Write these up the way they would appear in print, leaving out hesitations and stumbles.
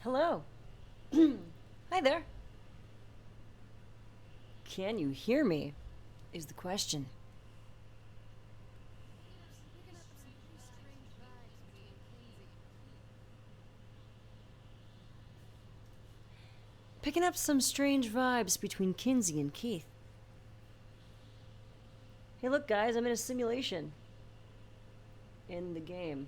Hello. Hi there. Can you hear me? Is the question. Picking up some strange vibes between Kinsey and Keith. Hey, look, guys, I'm in a simulation. In the game.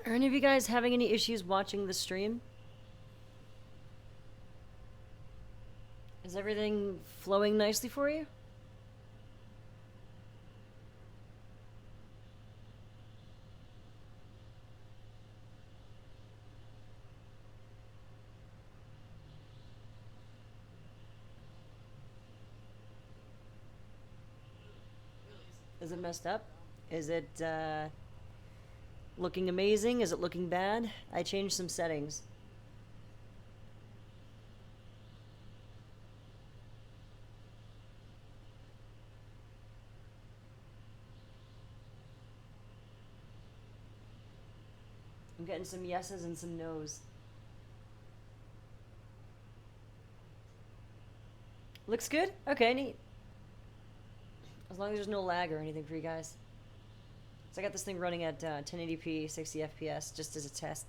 Are any of you guys having any issues watching the stream? Is everything flowing nicely for you? Is it messed up? Is it looking amazing? Is it looking bad? I changed some settings. I'm getting some yeses and some nos. Looks good? Okay, neat. As long as there's no lag or anything for you guys. So I got this thing running at 1080p, 60 FPS, just as a test.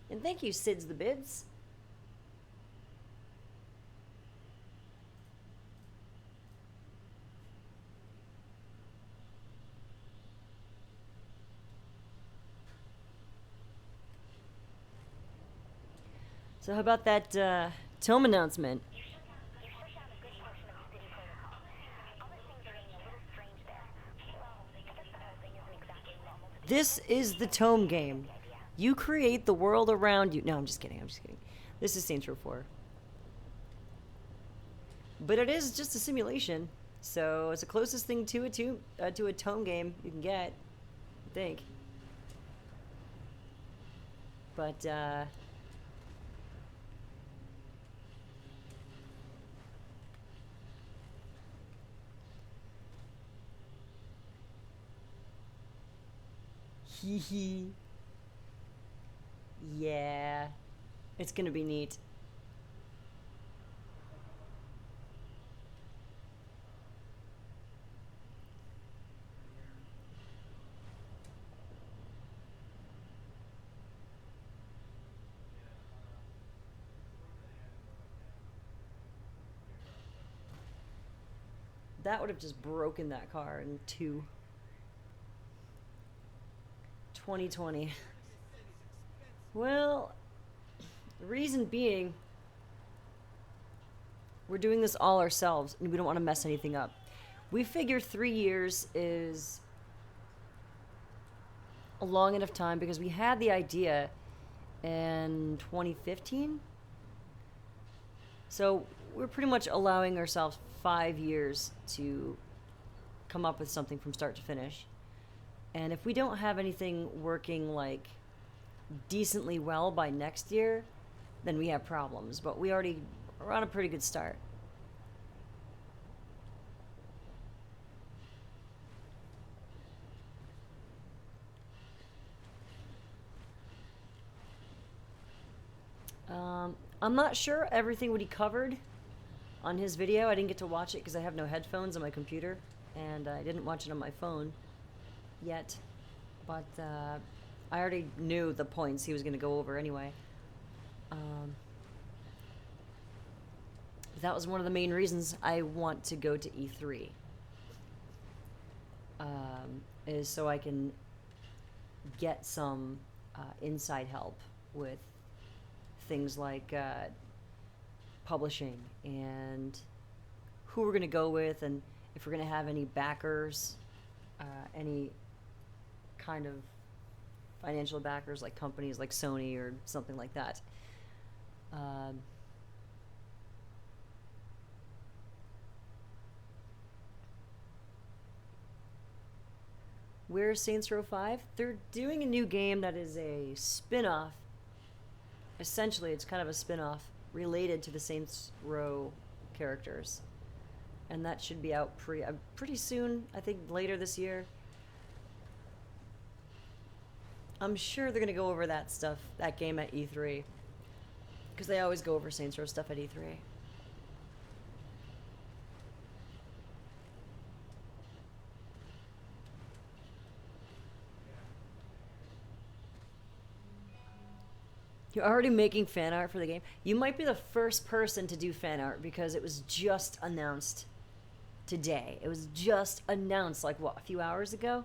And thank you, Sid's the Bids. So how about that Tome announcement? This is the Tome game. You create the world around you. No, I'm just kidding. I'm just kidding. This is Saints Row 4. But it is just a simulation, so it's the closest thing to a Tome game you can get, I think. But hee hee. Yeah, it's gonna be neat. That would have just broken that car in two. 2020. Well, the reason being, we're doing this all ourselves and we don't want to mess anything up. We figure 3 years is a long enough time because we had the idea in 2015. So we're pretty much allowing ourselves 5 years to come up with something from start to finish. And if we don't have anything working like decently well by next year, then we have problems. But we're on a pretty good start. I'm not sure everything what he covered on his video. I didn't get to watch it because I have no headphones on my computer, and I didn't watch it on my phone yet. But I already knew the points he was going to go over anyway. That was one of the main reasons I want to go to E3. Is so I can get some inside help with things like publishing and who we're going to go with and if we're going to have any backers, any kind of financial backers like companies like Sony or something like that. Where's Saints Row 5? They're doing a new game that is a spin-off. Essentially, it's kind of a spin-off related to the Saints Row characters. And that should be out pretty soon, I think later this year. I'm sure they're going to go over that stuff, that game at E3. Because they always go over Saints Row stuff at E3. You're already making fan art for the game? You might be the first person to do fan art because it was just announced today. It was just announced, like, what, a few hours ago?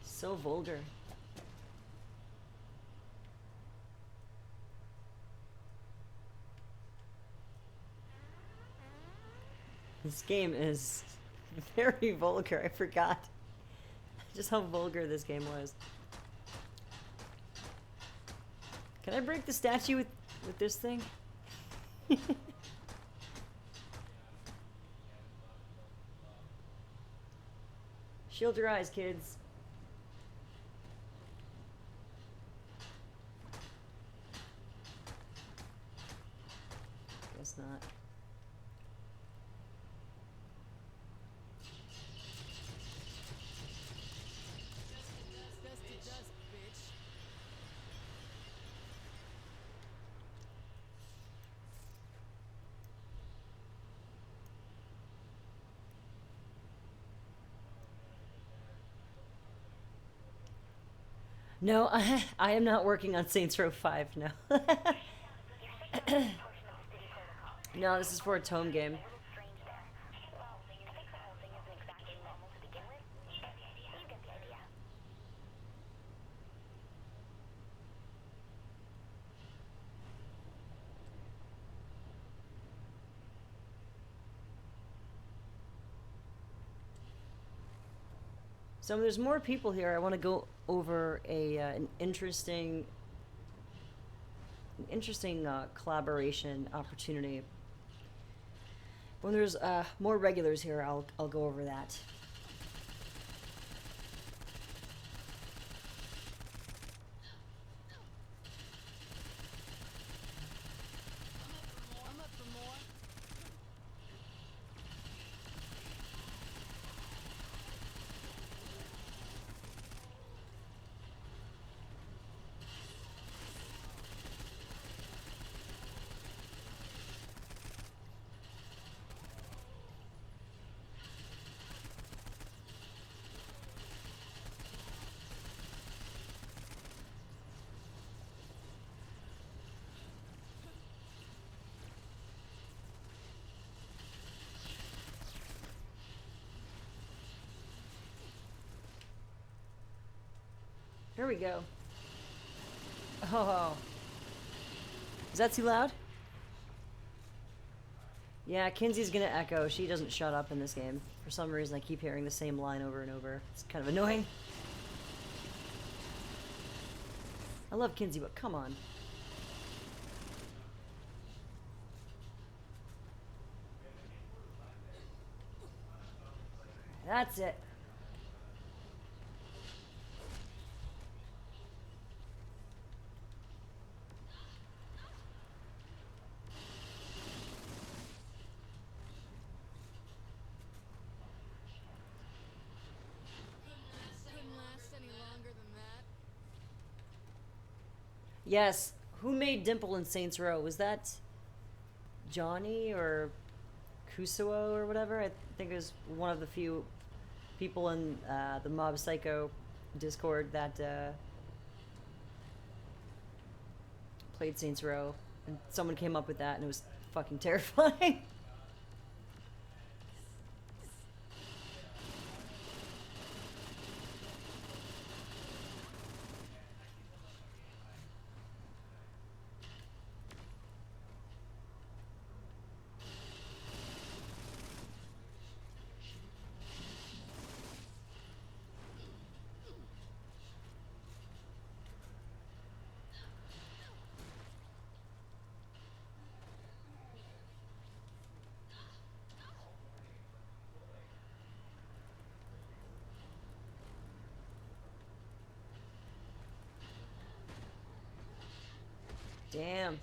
So vulgar. This game is very vulgar. I forgot just how vulgar this game was. Can I break the statue with this thing? Shield your eyes, kids. Guess not. No, I am not working on Saints Row 5, no. No, this is for a tome game. So there's more people here. I want to go over an interesting collaboration opportunity. When there's more regulars here, I'll go over that. Here we go. Oh. Is that too loud? Yeah, Kinsey's gonna echo. She doesn't shut up in this game. For some reason, I keep hearing the same line over and over. It's kind of annoying. I love Kinsey, but come on. That's it. Yes. Who made Dimple in Saints Row? Was that Johnny or Kusuo or whatever? I think it was one of the few people in the Mob Psycho Discord that played Saints Row. And someone came up with that and it was fucking terrifying. Damn.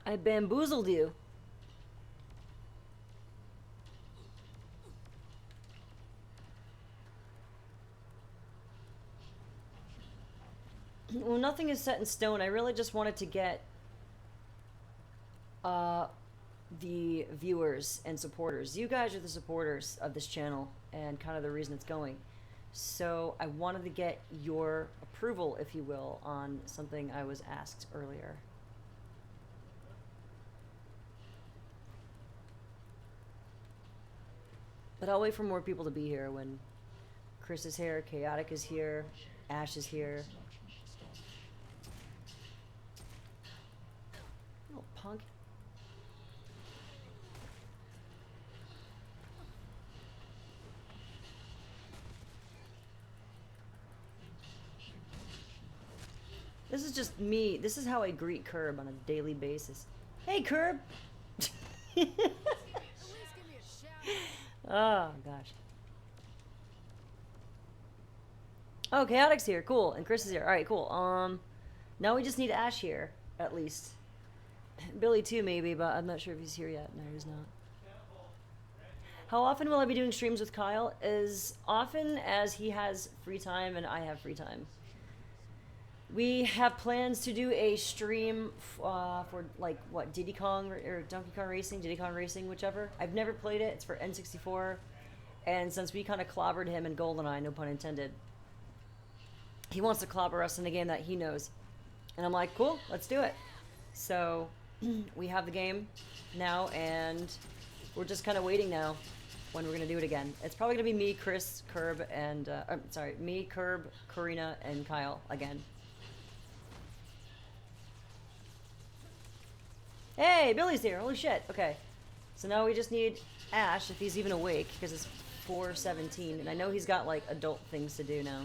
I bamboozled you. Well, nothing is set in stone. I really just wanted to get the viewers and supporters. You guys are the supporters of this channel and kind of the reason it's going. So I wanted to get your approval, if you will, on something I was asked earlier. But I'll wait for more people to be here when Chris is here, Chaotic is here, Ash is here. Oh, punk. This is just me. This is how I greet Curb on a daily basis. Hey, Curb! Oh, gosh. Oh, Chaotic's here. Cool. And Chris is here. Alright, cool. Now we just need Ash here, at least. Billy too, maybe, but I'm not sure if he's here yet. No, he's not. How often will I be doing streams with Kyle? As often as he has free time and I have free time. We have plans to do a stream for, like, what, Diddy Kong or Donkey Kong Racing? Diddy Kong Racing, whichever. I've never played it. It's for N64. And since we kind of clobbered him in GoldenEye, no pun intended, he wants to clobber us in a game that he knows. And I'm like, cool, let's do it. So we have the game now, and we're just kind of waiting now when we're going to do it again. It's probably going to be me, Chris, Curb, and... me, Curb, Karina, and Kyle again. Hey, Billy's here. Holy shit. Okay. So now we just need Ash, if he's even awake, because it's 4:17, and I know he's got, like, adult things to do now.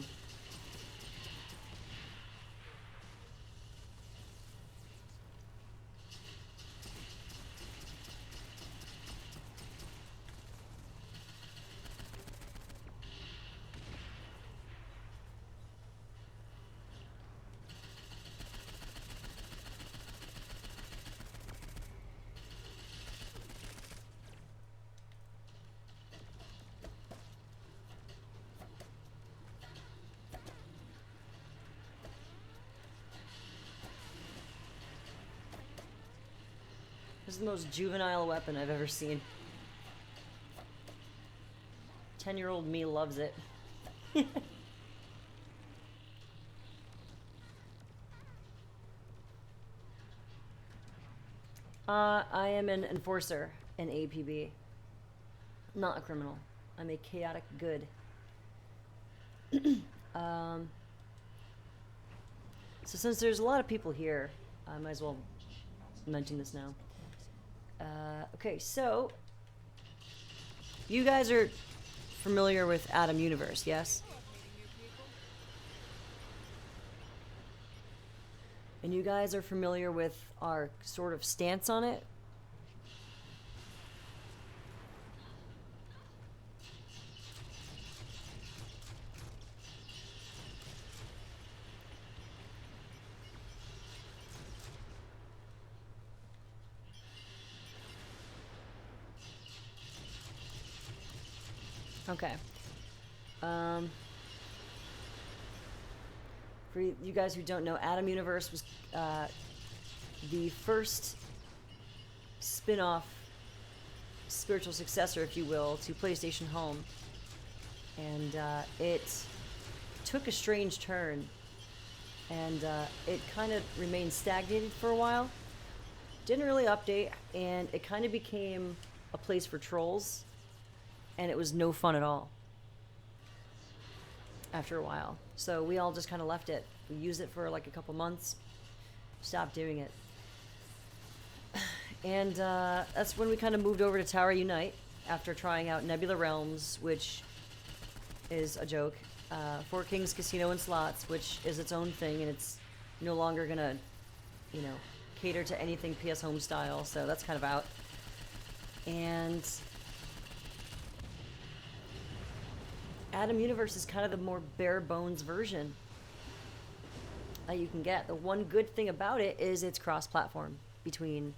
This is the most juvenile weapon I've ever seen. 10-year-old me loves it. I am an enforcer in APB. Not a criminal. I'm a chaotic good. So since there's a lot of people here, I might as well mention this now. Okay, so you guys are familiar with Atom Universe, yes? And you guys are familiar with our sort of stance on it? Okay. For you guys who don't know, Atom Universe was the first spin-off spiritual successor, if you will, to PlayStation Home. And it took a strange turn. And it kind of remained stagnated for a while. Didn't really update, and it kind of became a place for trolls. And it was no fun at all after a while. So we all just kind of left it. We used it for like a couple months, stopped doing it. And that's when we kind of moved over to Tower Unite after trying out Nebula Realms, which is a joke. Four Kings Casino and Slots, which is its own thing, and it's no longer gonna, you know, cater to anything PS Home style, so that's kind of out. And Atom Universe is kind of the more bare bones version that you can get. The one good thing about it is it's cross-platform between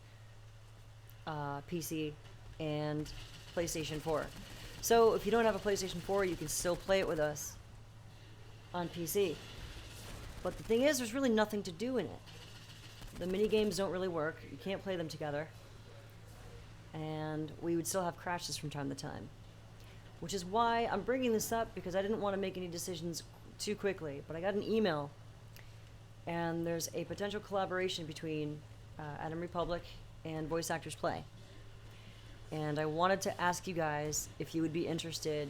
PC and PlayStation 4. So if you don't have a PlayStation 4, you can still play it with us on PC. But the thing is, there's really nothing to do in it. The mini games don't really work. You can't play them together. And we would still have crashes from time to time. Which is why I'm bringing this up, because I didn't want to make any decisions too quickly. But I got an email, and there's a potential collaboration between Adam Republic and Voice Actors Play. And I wanted to ask you guys if you would be interested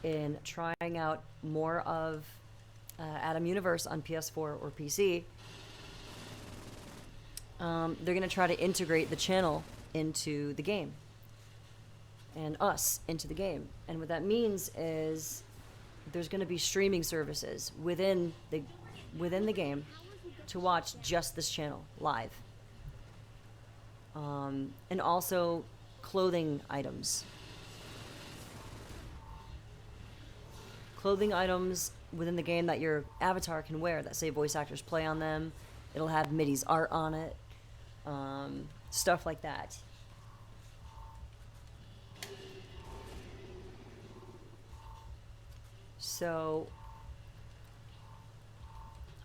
in trying out more of Adam Universe on PS4 or PC. They're going to try to integrate the channel into the game and us into the game. And what that means is there's going to be streaming services within the game to watch just this channel live. And also clothing items. Clothing items within the game that your avatar can wear that say Voice Actors Play on them. It'll have Midi's art on it. Stuff like that. So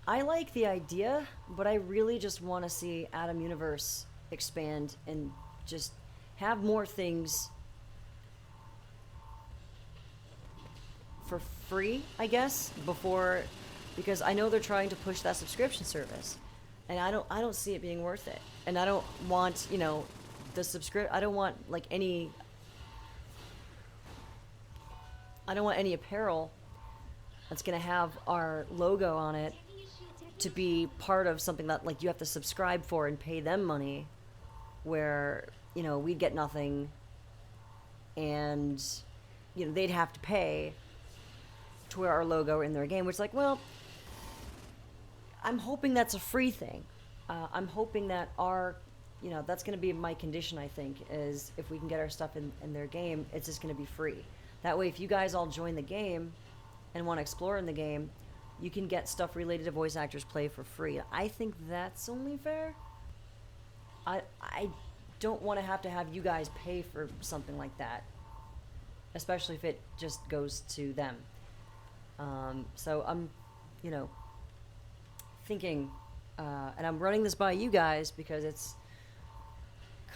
I like the idea, but I really just want to see Adam Universe expand and just have more things for free, I guess, before, because I know they're trying to push that subscription service, and I don't see it being worth it. And I don't want, you know, I don't want any apparel that's going to have our logo on it to be part of something that you have to subscribe for and pay them money, where, you know, we'd get nothing, and, you know, they'd have to pay to wear our logo in their game, which, well, I'm hoping that's a free thing. I'm hoping that that's going to be my condition, I think, is if we can get our stuff in their game, it's just going to be free. That way, if you guys all join the game and want to explore in the game, you can get stuff related to Voice Actors Play for free. I think that's only fair. I don't want to have you guys pay for something like that, especially if it just goes to them. So I'm, you know, thinking, and I'm running this by you guys because it's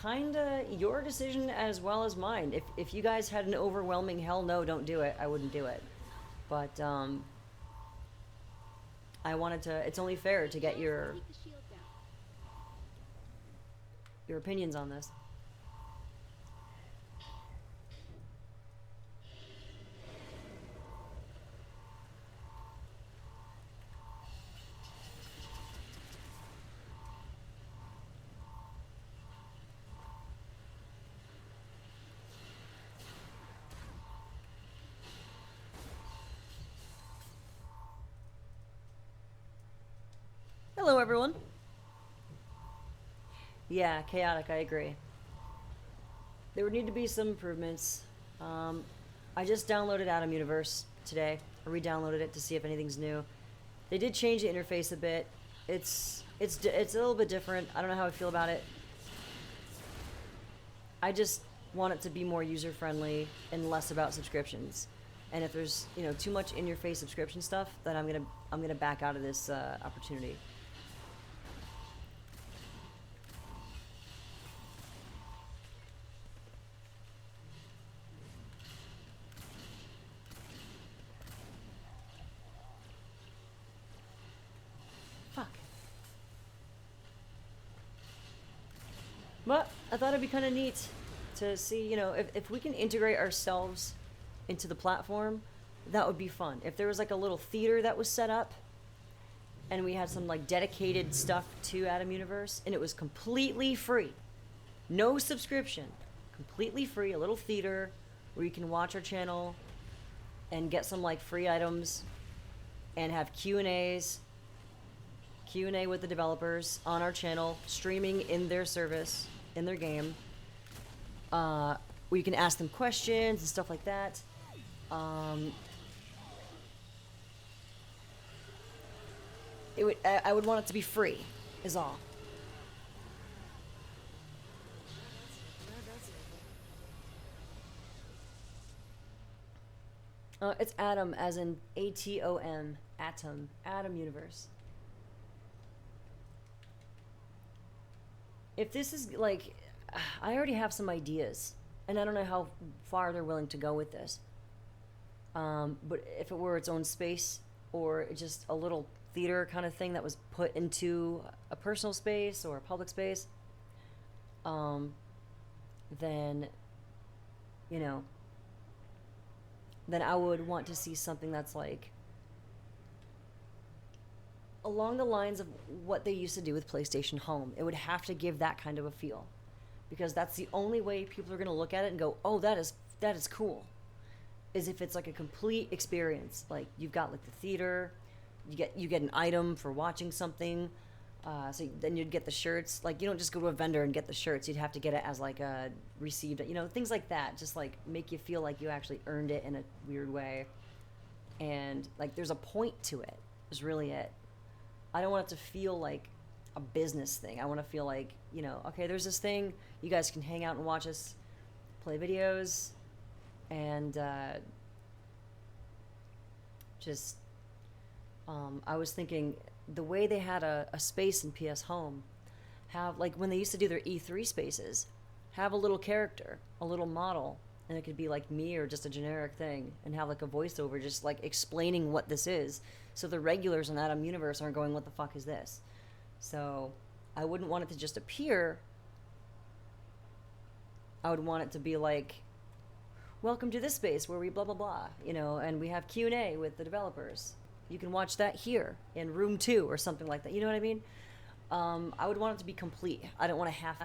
kind of your decision as well as mine. If you guys had an overwhelming hell no, don't do it, I wouldn't do it. But I wanted to, it's only fair to get your opinions on this. Hello, everyone. Yeah, chaotic, I agree. There would need to be some improvements. I just downloaded Adam Universe today. I re-downloaded it to see if anything's new. They did change the interface a bit. It's a little bit different. I don't know how I feel about it. I just want it to be more user-friendly and less about subscriptions. And if there's, you know, too much in-your-face subscription stuff, then I'm gonna back out of this opportunity. But I thought it'd be kind of neat to see, you know, if we can integrate ourselves into the platform, that would be fun. If there was a little theater that was set up and we had some dedicated stuff to Adam Universe and it was completely free, no subscription, completely free, a little theater where you can watch our channel and get some free items and have Q&A with the developers on our channel, streaming in their service, in their game, where you can ask them questions and stuff like that. I would want it to be free, is all. It's Atom, as in Atom, Atom Universe. If this is like, I already have some ideas, and I don't know how far they're willing to go with this. But if it were its own space, or just a little theater kind of thing that was put into a personal space or a public space, um, then, you know, then I would want to see something that's like along the lines of what they used to do with PlayStation Home. It would have to give that kind of a feel, because that's the only way people are going to look at it and go, "Oh, that is cool." Is if it's like a complete experience. Like you've got like the theater, you get an item for watching something. So then you'd get the shirts. Like you don't just go to a vendor and get the shirts. You'd have to get it as like a received. You know, things like that. Just like make you feel like you actually earned it in a weird way. And like there's a point to it. Is really it. I don't want it to feel like a business thing. I want to feel like, you know, okay, there's this thing. You guys can hang out and watch us play videos. And just, I was thinking the way they had a space in PS Home, have like when they used to do their E3 spaces, have a little character, a little model, and it could be like me or just a generic thing, and have like a voiceover just like explaining what this is, so the regulars in Atom Universe aren't going, "What the fuck is this?" So I wouldn't want it to just appear. I would want it to be like, "Welcome to this space where we blah blah blah," you know, and we have Q&A with the developers. You can watch that here in room 2 or something like that. You know what I mean? I would want it to be complete. I don't want to half